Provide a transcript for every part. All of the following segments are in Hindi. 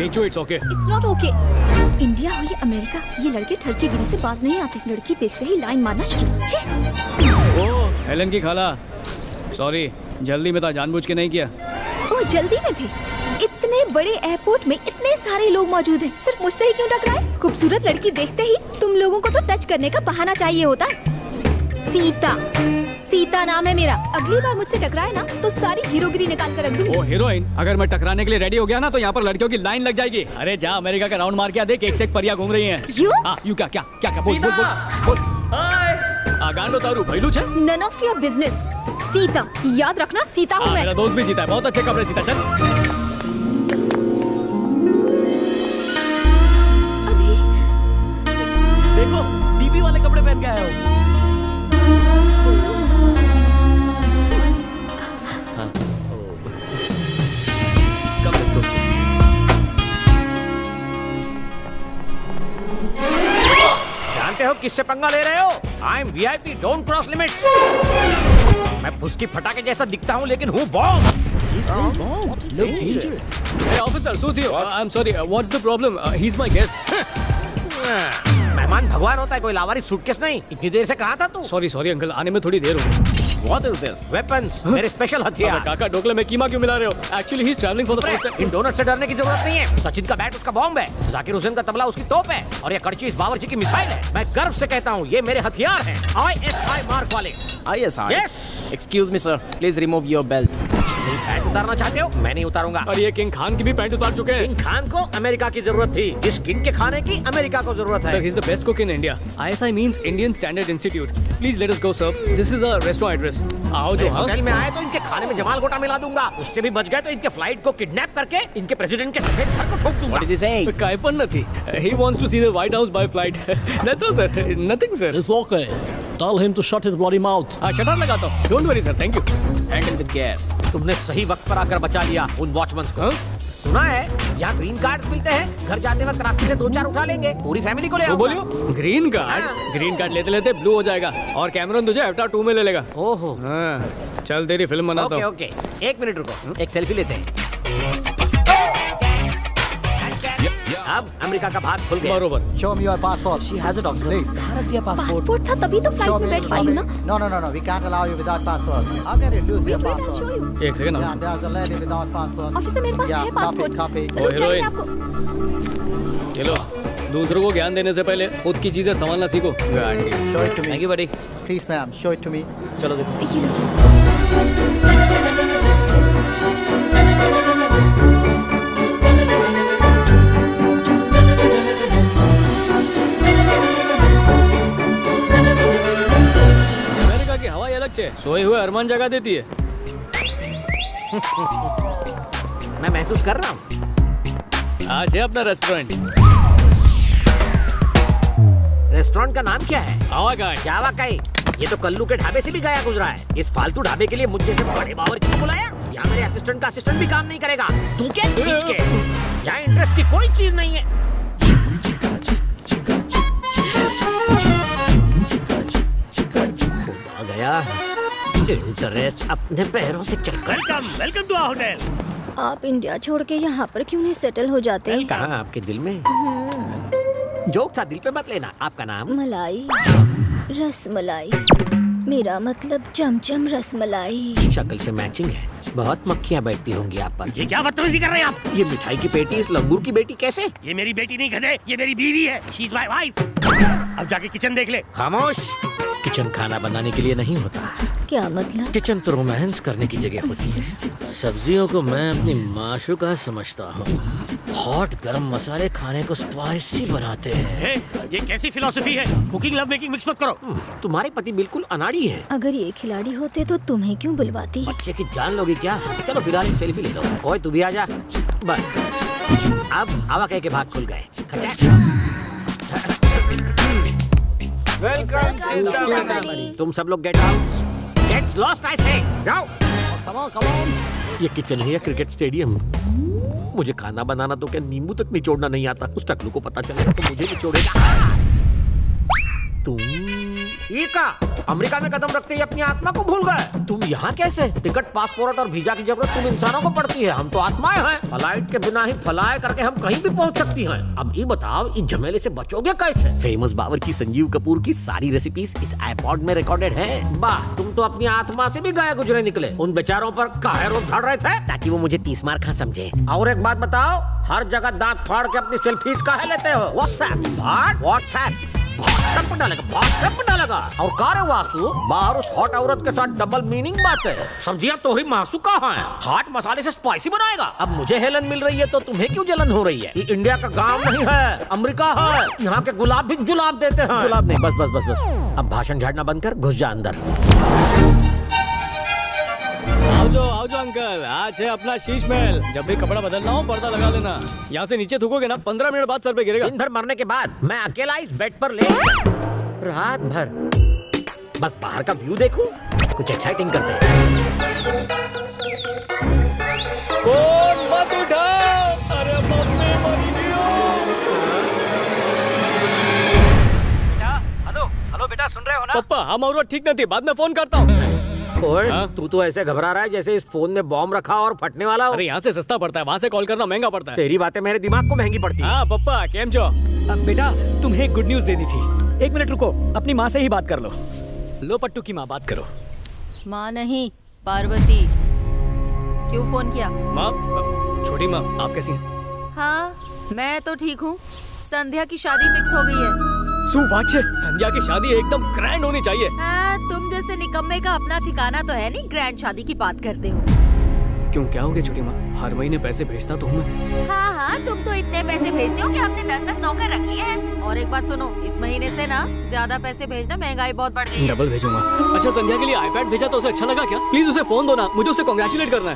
Teach you, it's okay. It's not okay. India हो या अमेरिका, ये लड़के ठरकी गिरी से बाज नहीं आते। लड़की देखते ही लाइन मारना शुरू। छी। ओ हेलन की खाला, सॉरी, जल्दी में था, जानबूझ के नहीं किया। ओ जल्दी में थे। इतने बड़े एयरपोर्ट में इतने सारे लोग मौजूद हैं, सिर्फ मुझसे ही क्यों टकराए? खूबसूरत लड़की देखते ही तुम लोगों को तो टच करने का बहाना चाहिए होता। सीता, सीता नाम है मेरा। अगली बार मुझसे टकराए ना तो सारी हीरोगिरी निकाल कर रख दूंगी। ओ हीरोइन, अगर मैं टकराने के लिए रेडी हो गया ना तो यहाँ पर लड़कियों की लाइन लग जाएगी। अरे जा अमेरिका का राउंड मार के आ, देख एक से एक परियां घूम रही हैं। यू क्या क्या क्या क्या बोल बोल बोल बोल। गांडो तारू भैलू छे। None of your business. Sita, याद रखना सीता हूँ मैं। मेरा दोस्त भी सीता है, बहुत अच्छे कपड़े सीता। चल अभी देखो डीपी वाले कपड़े पहन के आया हूँ। जानते हो किससे पंगा ले रहे हो? I am VIP, don't cross limit. मैं फुसकी फटाके जैसा दिखता हूँ लेकिन हूँ boss. Hey officer, Sudhir, I'm sorry, what's the problem? He's my guest. मेहमान भगवान होता है, कोई लावारिस सूटकेस नहीं। इतनी देर से कहाँ था तू? सॉरी अंकल, आने में थोड़ी देर हो गई। What is this? Weapons, मेरे स्पेशल हथियार। काका डोकले में कीमा क्यों मिला रहे हो? Actually he's traveling for the first time. इन डोनट से डरने की जरूरत नहीं है। सचिन का बैट उसका बॉम्ब है, जाकिर हुसैन का तबला उसकी तोप है, और ये कड़ची इस बावर्ची की मिसाइल है। मैं गर्व से कहता हूँ ये मेरे हथियार हैं, ISI मार्क वाले। ISI? Yes. Excuse me sir, please remove your belt. Pant उतारना चाहते हो? मैं नहीं उतारूंगा। और ये किंग खान की भी पैंट उतार चुके हैं। किंग खान को अमेरिका की जरूरत थी, इस किंग के खाने की अमेरिका को जरूरत है। Sir, he's the best cook in India. ISI means Indian Standard Institute. Please let us go, sir. This is a restaurant address. आओ जो हाँ। होटल में आए तो इनके खाने में जमाल गोटा मिला दूंगा। उससे भी बच गए तो इनके फ्लाइट को किडनैप करके इनके प्रेसिडेंट के सफेद घर को ठोक दूंगा। What is he saying? काय पण नहीं। He wants to see the White House by flight. That's all, sir. Nothing, sir. It's okay. Tell him to shut his bloody mouth. हाँ शटर लगाता हूँ। Don't worry, sir. Thank you. Handle with care. तुमने सही वक्त पर आकर बचा लिया उन वॉचमैन को। हाँ? सुना है यहाँ ग्रीन कार्ड मिलते हैं, घर जाते वक्त रास्ते से 2-4 उठा लेंगे, पूरी फैमिली को ले तो आऊंगा। बोलियो ग्रीन कार्ड। ग्रीन कार्ड लेते लेते ब्लू हो जाएगा और कैमरन तुझे अवतार 2 में ले लेगा। ओहो। हाँ, चल तेरी फिल्म बनाता हूँ। ओके, 1 मिनट रुको, एक सेल्फी लेते हैं। अब अमेरिका का भाग खुल गया। बरोबर। Show me your passport. She has it officer. Please. भारतीय passport. पासपोर्ट था तभी तो Show फ्लाइट में me. बैठ पाई हूँ ना। No. We can't allow you without passport. How can you lose your Wait, I'll show passport? you. एक सेकंड Yeah, हम there's a lady without passport. Officer मेरे पास Yeah, है पासपोर्ट। copy. रुक जाइए heroine. आपको। चलो दूसरों को ज्ञान देने से पहले खुद की चीजें संभालना सीखो। Show it to me. Thank you buddy. Please, ma'am. Show it to me. चलो देखो। ये लीजिए। अमेरिका की हवा अलग है, सोए हुए अरमान जगा देती है। मैं महसूस कर रहा हूँ। आज है अपना रेस्टोरेंट। रेस्टोरेंट का नाम क्या है? हवा का है। जावा का ही। ये तो कल्लू के ढाबे से भी गया गुजरा है। इस फालतू ढाबे के लिए मुझ जैसे बड़े बावर्ची को बुलाया? यहाँ मेरे असिस्टेंट का असिस्टेंट भी काम नहीं करेगा। तू क्या बीच के? यहाँ इंटरेस्ट की कोई चीज नहीं है। खुदा गया, इंटरेस्ट अपने पैरों से चल। Welcome to our hotel. आप इंडिया छोड़ के यहाँ पर क्यों नहीं सेटल हो जाते? कहाँ आपके दिल में? जोक था, दिल पे मत लेना। आपका नाम? मलाई, रसमलाई। मेरा मतलब चमचम रसमलाई। शक्ल से मैचिंग है। बहुत मक्खियाँ बैठती होंगी आप पर। ये क्या बदतमीजी कर रहे हैं आप? ये मिठाई की पेटी इस लंगूर की बेटी कैसे? ये मेरी बेटी नहीं गधे, ये मेरी बीवी है। She is my wife. अब जाके किचन देख ले। खामोश। किचन खाना बनाने के लिए नहीं होता। क्या मतलब? किचन तो रोमांस करने की जगह होती है। सब्जियों को मैं अपनी माशूका समझता हूँ। हॉट गरम मसाले खाने को स्पाइसी बनाते हैं। ये कैसी फिलॉसफी है? कुकिंग लव मेकिंग मिक्स मत करो। तुम्हारे पति बिल्कुल अनाड़ी है। अगर ये खिलाड़ी होते तो तुम्हें क्यों बुलवाती? बच्चे की जान लोगी क्या? चलो फिलहाल एक सेल्फी ले लो। ओए तू भी आजा। बस अब आवा कह के भाग खुल गए। तुम सब लोग get out. Gets lost I say. जाओ। ये किचन है या क्रिकेट स्टेडियम? मुझे खाना बनाना तो क्या नींबू तक निचोड़ना नहीं आता। उस टकलू को पता चलेगा तो मुझे निचोड़ेगा। तुम ये का अमेरिका में कदम रखते ही अपनी आत्मा को भूल गए। तुम यहाँ कैसे? टिकट, पासपोर्ट और वीजा की जरूरत तुम इंसानों को पड़ती है, हम तो आत्माएं हैं। फ्लाइट के बिना ही फ्लाई करके हम कहीं भी पहुँच सकती हैं। अब ये बताओ, इस झमेले से बचोगे कैसे? फेमस बावर की संजीव कपूर की सारी रेसिपीज इस आईपॉड में रिकॉर्डेड है। वाह, तुम तो अपनी आत्मा से भी गए गुजरे निकले। उन बेचारों पर काहे रोक धड़ रहे थे ताकि वो मुझे 30 मार खा समझे। और एक बात बताओ, हर जगह दांत फाड़ के अपनी सेल्फीज काहे लेते हो? व्हाट्सएप पर डालेगा। और कारे वासु, बाहर उस हॉट औरत के साथ डबल मीनिंग बातें। सब्जियां तो ही मासू कहाँ है? हॉट मसाले से स्पाइसी बनाएगा। अब मुझे हेलन मिल रही है तो तुम्हें क्यों जलन हो रही है? ये इंडिया का गांव नहीं है, अमेरिका है। यहाँ के गुलाब भी जुलाब देते हैं। जुलाब नहीं, बस। अब भाषण झाड़ना बंद कर, घुस जा अंदर। आओ जो अंकल, आज है अपना शीश महल। जब भी कपड़ा बदलना हो पर्दा लगा लेना। यहाँ से नीचे थूकोगे ना 15 मिनट बाद सर पे गिरेगा। दिन भर मरने के बाद मैं अकेला इस बेड पर ले रात भर बस बाहर का व्यू देखूं, कुछ एक्साइटिंग करते हैं। फोन मत उठाओ, अरे मम्मी मरी नहीं हो। हेलो बेटा, सुन रहे हो ना? पापा, हम और ठीक नहीं थी, बाद में फोन करता हूँ। ओए, हाँ? तू तो ऐसे घबरा रहा है जैसे इस फोन में बॉम्ब रखा और फटने वाला हो। अरे यहाँ से सस्ता पड़ता है, वहाँ से कॉल करना महंगा पड़ता है। तेरी बातें मेरे दिमाग को महंगी पड़ती है। हाँ पप्पा, केम जो? अब बेटा, तुम्हें एक गुड न्यूज देनी थी। 1 मिनट रुको, अपनी माँ से ही बात कर लो। लो पट्टू की माँ, बात करो। माँ नहीं, पार्वती। क्यों फोन किया? माँ, छोटी माँ, आप कैसी हैं? हाँ, मैं तो ठीक हूँ। संध्या की शादी फिक्स हो गई है। सुवाच्य, संध्या की शादी एकदम ग्रैंड होनी चाहिए। तुम जैसे निकम्मे का अपना ठिकाना तो है नहीं, ग्रैंड शादी की बात करते हो। क्यों, क्या हो गया छोटी माँ? हर महीने पैसे भेजता तो हूँ मैं। हाँ, तुम तो इतने पैसे भेजते हो कि हमने 10 नौकर रखी है। और एक बात सुनो, इस महीने से ना ज्यादा पैसे भेजना, महंगाई बहुत बढ़ गई है। डबल भेजूंगा। अच्छा, संध्या के लिए आईपैड भेजा तो उसे अच्छा लगा क्या? प्लीज उसे फोन दो ना, मुझे उसे कांग्रेचुलेट करना है।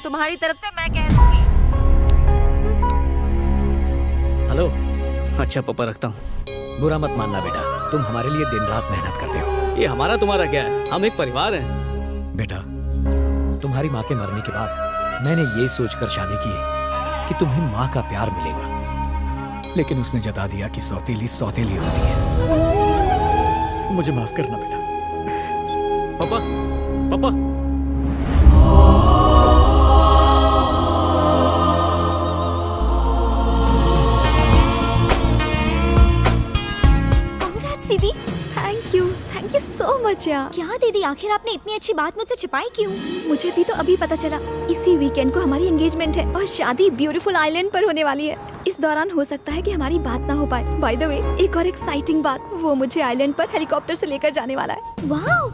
तुम्हारी तरफ से मैं कह दूंगी। हेलो। अच्छा पापा, रखता हूँ। बुरा मत मानना बेटा, तुम हमारे लिए दिन रात मेहनत करते हो। ये हमारा तुम्हारा क्या है, हम एक परिवार हैं। बेटा, तुम्हारी माँ के मरने के बाद मैंने ये सोचकर शादी की कि तुम्हें माँ का प्यार मिलेगा, लेकिन उसने जता दिया कि सौतेली सौतेली होती है। मुझे माफ करना बेटा। पापा, दीदी, थैंक यू सो मच यार। क्या दीदी, आखिर आपने इतनी अच्छी बात मुझसे छिपाई क्यों? मुझे भी तो अभी पता चला। इसी वीकेंड को हमारी एंगेजमेंट है और शादी ब्यूटीफुल आइलैंड पर होने वाली है। इस दौरान हो सकता है कि हमारी बात ना हो पाए। बाय द वे, एक और एक्साइटिंग बात, वो मुझे आइलैंड पर हेलीकॉप्टर से लेकर जाने वाला है। Wow,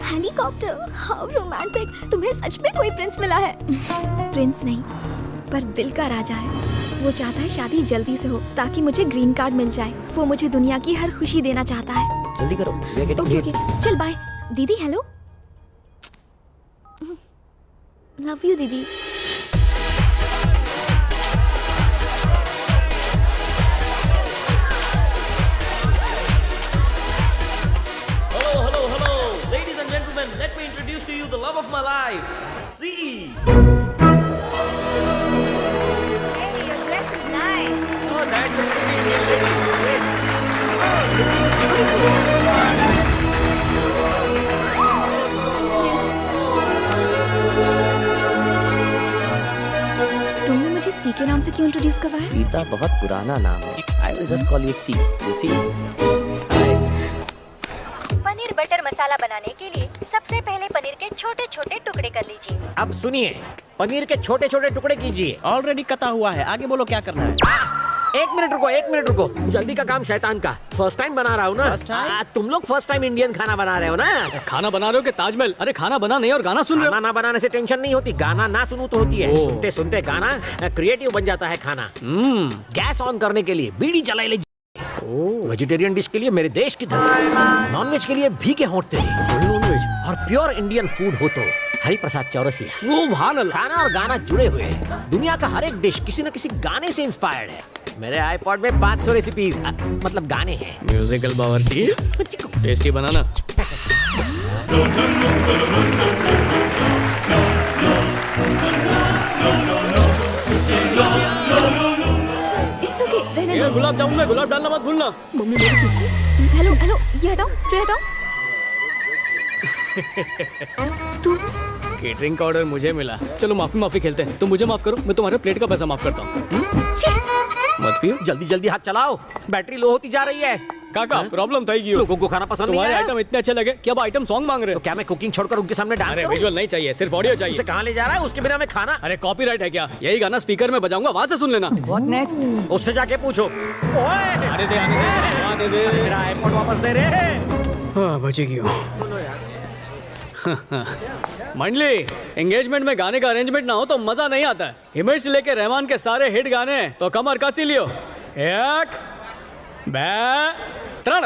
helicopter, how romantic. तुम्हें सच में कोई प्रिंस मिला है? प्रिंस नहीं, पर दिल का राजा है। वो चाहता है शादी जल्दी से हो ताकि मुझे ग्रीन कार्ड मिल जाए। वो मुझे दुनिया की हर खुशी देना चाहता है। जल्दी करो। ओके, चल बाय। दीदी हेलो, लव यू दीदी। Hello. Ladies and gentlemen, let me introduce to you the love of my life, C. Oh, that's a pretty Indian lady. Great. तुमने मुझे सी के नाम से क्यों इंट्रोड्यूस करवाया? सीता बहुत पुराना नाम है. I will just call you C. You see? Paneer butter masala बनाने के लिए सबसे पहले पनीर के छोटे छोटे टुकड़े कर लीजिए। अब सुनिए, पनीर के छोटे छोटे टुकड़े कीजिए। ऑलरेडी कटा हुआ है, आगे बोलो क्या करना है. एक मिनट रुको, जल्दी का काम शैतान का। फर्स्ट टाइम बना रहा हूँ ना। First time? तुम लोग फर्स्ट टाइम इंडियन खाना बना रहे हो ना। खाना बना रहे हो कि ताजमहल? अरे खाना बना नहीं और गाना सुन रहे हो। खाना ना बनाने से टेंशन नहीं होती, गाना ना सुनूं तो होती है। ओह। सुनते सुनते गाना क्रिएटिव बन जाता है खाना। गैस ऑन करने के लिए बीड़ी जला ले। वेजिटेरियन डिश के लिए मेरे देश की धरती, नॉन वेज के लिए भीगे होंठ तेरे, और प्योर इंडियन फूड हो तो हरि प्रसाद चौरसिया। सुभान अल्लाह। खाना और गाना जुड़े हुए हैं। दुनिया का हर एक डिश किसी न किसी गाने से इंस्पायर्ड है। मेरे आईपॉड में 500 रेसिपीज मतलब गाने हैं। म्यूजिकल बावर्ची, टेस्टी बनाना। इट्स ओके, रहने ये गुलाब जामुन में गुलाब डालना मत भूलना। मम्मी मेरी हेलो हेलो, ये हटाओ, ट्रे हटाओ। तू केटरिंग का ऑर्डर मुझे मिला। चलो माफी खेलते हैं। तुम मुझे माफ करो, मैं तुम्हारे प्लेट का पैसा माफ करता हूँ। मत पियो। जल्दी जल्दी हाथ चलाओ, बैटरी लो होती जा रही है। काका प्रॉब्लम था क्यों? लोगों को खाना पसंद नहीं तुम्हारे आया? आइटम इतने अच्छे लगे कि अब आइटम सॉन्ग मांग रहे तो हो। क्या मैं कुकिंग छोड़कर उनके सामने डांस अरे करूं? विजुअल नहीं चाहिए, सिर्फ ऑडियो उसे चाहिए। कहाँ ले जा रहा है? उसके बिना मैं खाना। अरे कॉपीराइट है क्या? यही गाना स्पीकर में बजाऊंगा, वहां से सुन लेना। What next? उससे जाके पूछो। ओए, आने दे आने दे। मेरा आईपॉड वापस दे रे। हाँ बची क्यों? मंडली, एंगेजमेंट में गाने का अरेंजमेंट ना हो तो मजा नहीं आता है। हिमेश से लेके रहमान के सारे हिट गाने तो कमर कसी लियो। एक बे त्रण।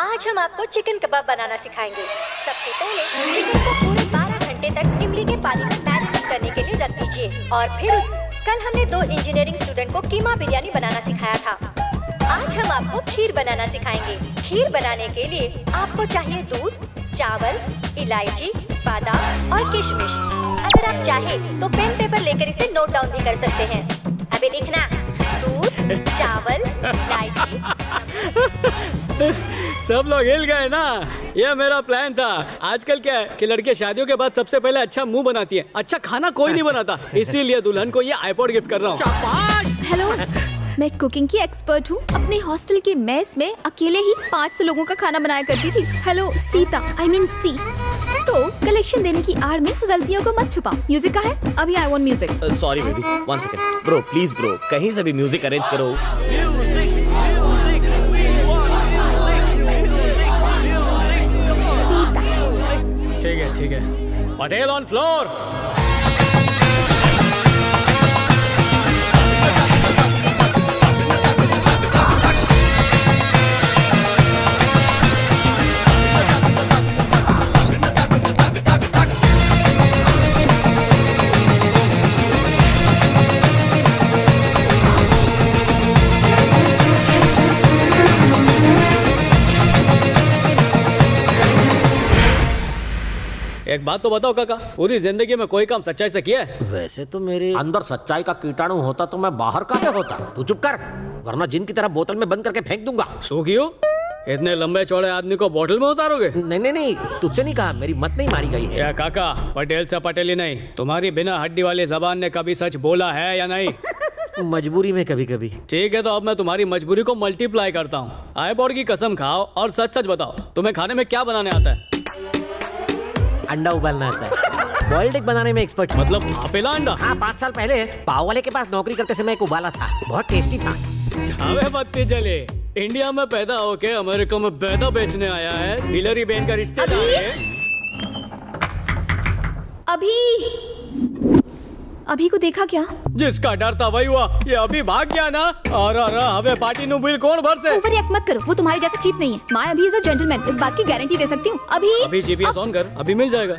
आज हम आपको चिकन कबाब बनाना सिखाएंगे। सबसे पहले चिकन को पूरे 12 घंटे तक इमली के पानी में मैरिनेट करने के लिए रख दीजिए और फिर कल हमने 2 इंजीनियरिंग स्टूडेंट को कीमा बिरयानी बनाना सिखाया था। आज हम आपको खीर बनाना सिखाएंगे। खीर बनाने के लिए आपको चाहिए दूध, चावल, इलायची, बादाम और किशमिश। अगर आप चाहें तो पेन पेपर लेकर इसे नोट डाउन भी कर सकते हैं। अभी लिखना दूध, चावल, इलायची। सब लोग हिल गए ना? ये मेरा प्लान था। आजकल क्या है कि लड़के शादियों के बाद सबसे पहले अच्छा मुंह बनाती है, अच्छा खाना कोई नहीं बनाता। इसीलिए दुल्हन को ये आईपॉड गिफ्ट कर रहा हूँ। हेलो, मैं कुकिंग की एक्सपर्ट हूँ। अपने हॉस्टल के मेस में अकेले ही 500 लोगों का खाना बनाया करती थी। हेलो सीता, आई मीन सी। तो कलेक्शन देने की आड़ में गलतियों को मत छुपाओ। म्यूजिक का है? अभी I want music. Sorry baby, 1 second bro, please bro, कहीं से भी म्यूजिक अरेंज करो। ठीक है। Patel on floor. एक बात तो बताओ काका, पूरी जिंदगी में कोई काम सच्चाई से किया है? वैसे तो मेरे अंदर सच्चाई का कीटाणु होता तो मैं बाहर का होता। तू चुप कर, वरना जिन की तरह बोतल में बंद करके फेंक दूंगा। सो क्यों? इतने लंबे चौड़े आदमी को बोतल में उतारोगे? नहीं, तुझसे नहीं कहा, मेरी मत नहीं मारी गई है। या काका, पटेल से पटेल ही नहीं, तुम्हारी बिना हड्डी वाली जबान ने कभी सच बोला है या नहीं? मजबूरी में कभी कभी। ठीक है, तो अब मैं तुम्हारी मजबूरी को मल्टीप्लाई करता हूँ। आईपॉड की कसम खाओ और सच सच बताओ, तुम्हें खाने में क्या बनाने आता है? अंडा उबालना आता है। बॉइल्ड एग बनाने में एक्सपर्ट। मतलब भापेला अंडा? हाँ, 5 साल पहले पाव वाले के पास नौकरी करते समय एक उबाला था, बहुत टेस्टी था। हमें पत्ती चले, इंडिया में पैदा होके अमेरिका में पैदा बेचने आया है। हिलरी बेन का रिश्तेदार है। अभी को देखा क्या? जिसका डर था वही हुआ। ये अभी भाग गया ना। और हमें पार्टी नु बिल कौन भर से? ओवर एक्ट मत करो, वो तुम्हारे जैसा चीप नहीं है। मैं अभी इज अ जेंटलमैन, इस बात की गारंटी दे सकती हूँ। अभी जीपीएस ऑन कर, अभी मिल जाएगा।